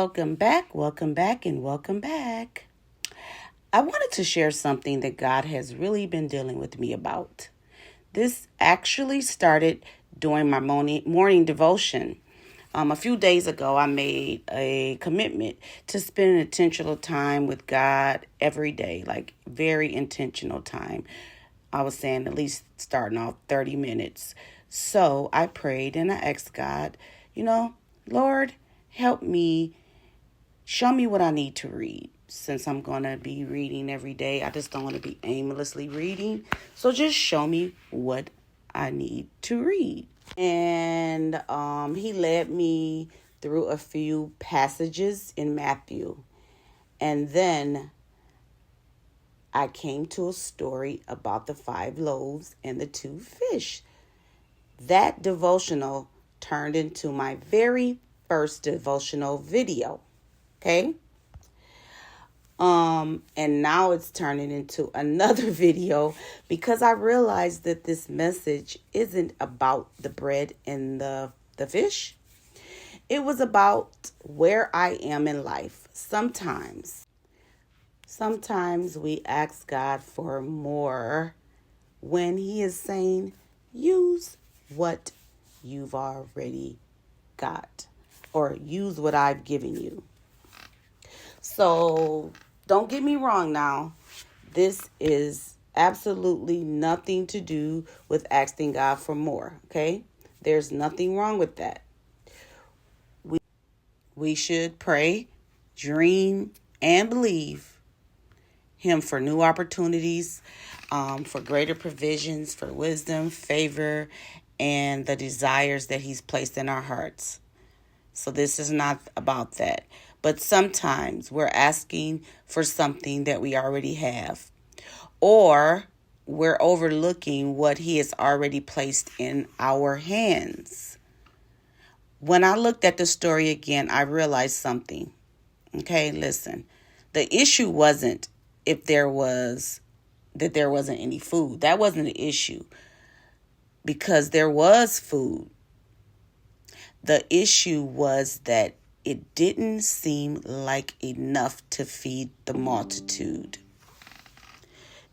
welcome back, and welcome back. I wanted to share something that God has really been dealing with me about. This actually started during my morning devotion. A few days ago, I made a commitment to spend intentional time with God every day, like very intentional time. I was saying at least starting off 30 minutes. So I prayed and I asked God, Lord, help me, show me what I need to read. Since I'm going to be reading every day, I just don't want to be aimlessly reading. So just show me what I need to read. And he led me through a few passages in Matthew. And then I came to a story about the 5 loaves and the 2 fish. That devotional turned into my very first devotional video. Okay? And now it's turning into another video because I realized that this message isn't about the bread and the fish. It was about where I am in life. Sometimes we ask God for more when He is saying, use what you've already got, or use what I've given you. So don't get me wrong now. This is absolutely nothing to do with asking God for more, okay? There's nothing wrong with that. We should pray, dream, and believe Him for new opportunities, for greater provisions, for wisdom, favor, and the desires that He's placed in our hearts. So this is not about that. But sometimes we're asking for something that we already have, or we're overlooking what He has already placed in our hands. When I looked at the story again, I realized something. Okay, listen. The issue wasn't there wasn't any food. That wasn't the issue, because there was food. The issue was that it didn't seem like enough to feed the multitude.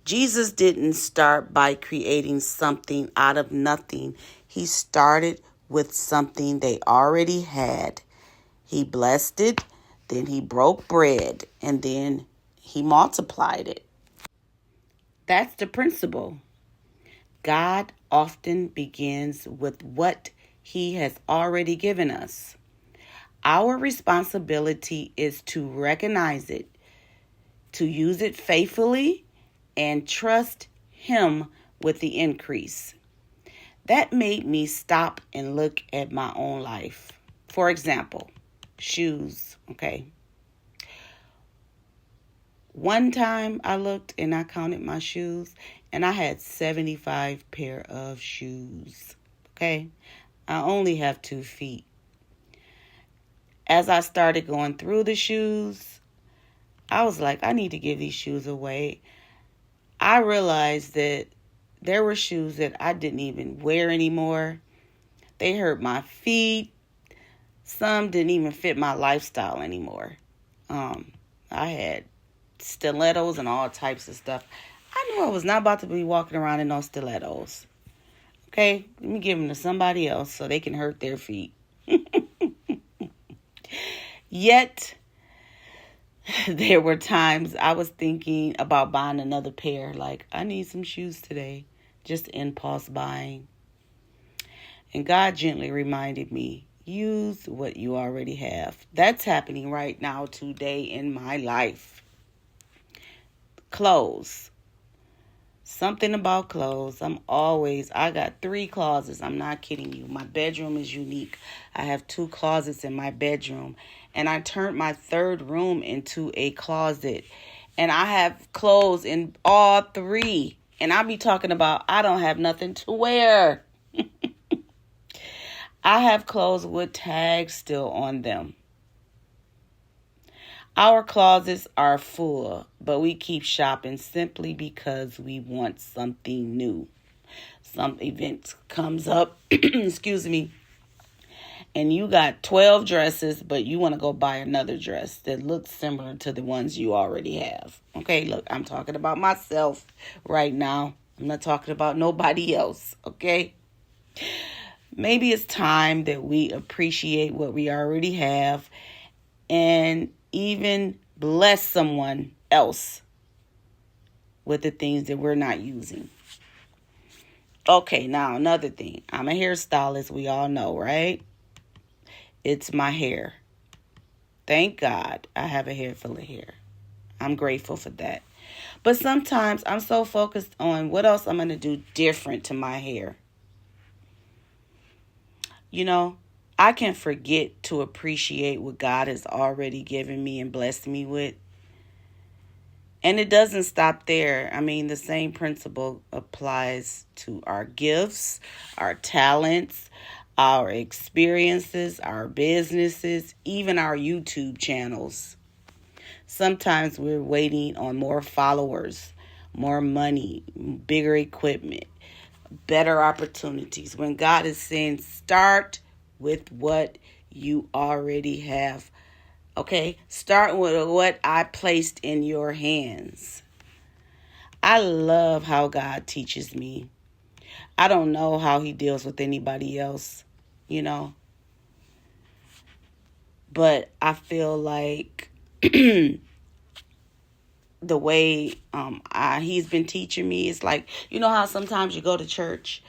Jesus didn't start by creating something out of nothing. He started with something they already had. He blessed it, then He broke bread, and then He multiplied it. That's the principle. God often begins with what He has already given us. Our responsibility is to recognize it, to use it faithfully, and trust Him with the increase. That made me stop and look at my own life. For example, shoes, okay? One time I looked and I counted my shoes, and I had 75 pair of shoes, okay? I only have 2 feet. As I started going through the shoes, I was like, I need to give these shoes away. I realized that there were shoes that I didn't even wear anymore. They hurt my feet. Some didn't even fit my lifestyle anymore. I had stilettos and all types of stuff. I knew I was not about to be walking around in those stilettos. Okay, let me give them to somebody else so they can hurt their feet. Yet, there were times I was thinking about buying another pair. Like, I need some shoes today. Just impulse buying. And God gently reminded me, use what you already have. That's happening right now today in my life. Clothes. Something about clothes. I got 3 closets. I'm not kidding you. My bedroom is unique. I have 2 closets in my bedroom. And I turned my 3rd room into a closet. And I have clothes in all 3. And I'll be talking about I don't have nothing to wear. I have clothes with tags still on them. Our closets are full, but we keep shopping simply because we want something new. Some event comes up, excuse me, and you got 12 dresses, but you want to go buy another dress that looks similar to the ones you already have. Okay, look, I'm talking about myself right now. I'm not talking about nobody else, okay? Maybe it's time that we appreciate what we already have and even bless someone else with the things that we're not using. Okay, now another thing. I'm a hairstylist, we all know, right? It's my hair. Thank God I have a hair full of hair. I'm grateful for that. But sometimes I'm so focused on what else I'm going to do different to my hair. You know, I can forget to appreciate what God has already given me and blessed me with. And it doesn't stop there. I mean, the same principle applies to our gifts, our talents, our experiences, our businesses, even our YouTube channels. Sometimes we're waiting on more followers, more money, bigger equipment, better opportunities, when God is saying start with what you already have. Okay, start with what I placed in your hands. I love how God teaches me. I don't know how he deals with anybody else, you know. But I feel like the way he's been teaching me is like, you know how sometimes you go to church,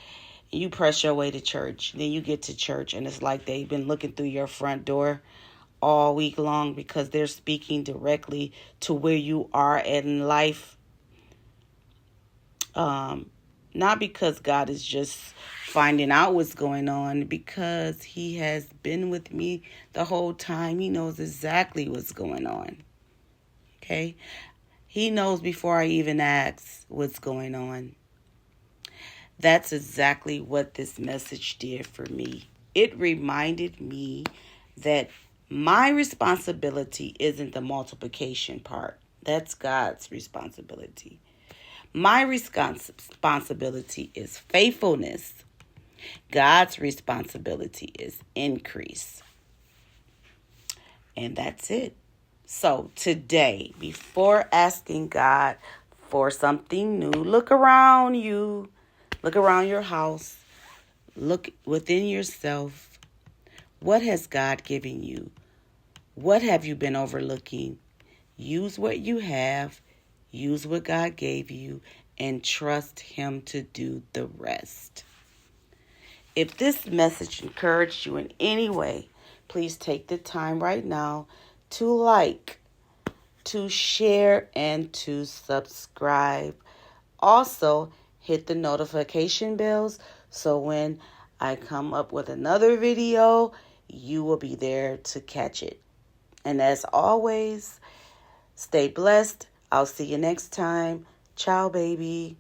you press your way to church, then you get to church and it's like they've been looking through your front door all week long because they're speaking directly to where you are in life. Not because God is just finding out what's going on, because he has been with me the whole time. He knows exactly what's going on. Okay? He knows before I even ask what's going on. That's exactly what this message did for me. It reminded me that my responsibility isn't the multiplication part. That's God's responsibility. My responsibility is faithfulness. God's responsibility is increase. And that's it. So today, before asking God for something new, look around you. Look around your house. Look within yourself. What has God given you? What have you been overlooking? Use what you have. Use what God gave you. And trust him to do the rest. If this message encouraged you in any way, please take the time right now to like, to share, and to subscribe. Also, hit the notification bells so when I come up with another video, you will be there to catch it. And as always, stay blessed. I'll see you next time. Ciao, baby.